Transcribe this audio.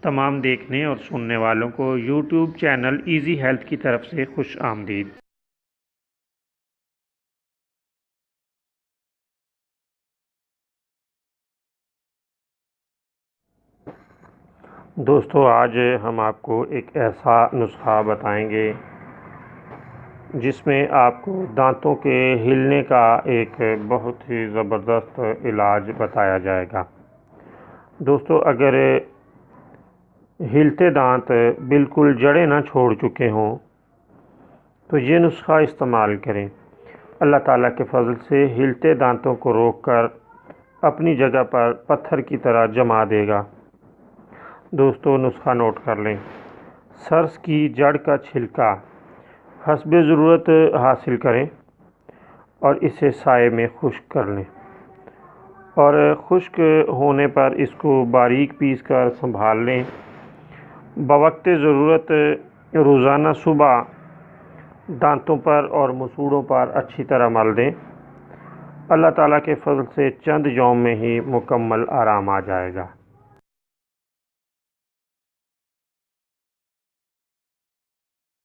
تمام دیکھنے اور سننے والوں کو یوٹیوب چینل ایزی ہیلتھ کی طرف سے خوش آمدید۔ دوستو، آج ہم آپ کو ایک ایسا نسخہ بتائیں گے جس میں آپ کو دانتوں کے ہلنے کا ایک بہت ہی زبردست علاج بتایا جائے گا۔ دوستو، اگر ہلتے دانت بالکل جڑیں نہ چھوڑ چکے ہوں تو یہ نسخہ استعمال کریں۔ اللہ تعالیٰ کے فضل سے ہلتے دانتوں کو روک کر اپنی جگہ پر پتھر کی طرح جما دے گا۔ دوستو، نسخہ نوٹ کر لیں۔ سرس کی جڑ کا چھلکا حسب ضرورت حاصل کریں اور اسے سائے میں خشک کر لیں، اور خشک ہونے پر اس کو باریک پیس کر سنبھال لیں۔ بوقت ضرورت روزانہ صبح دانتوں پر اور مسوڑوں پر اچھی طرح مل دیں۔ اللہ تعالیٰ کے فضل سے چند یوم میں ہی مکمل آرام آ جائے گا۔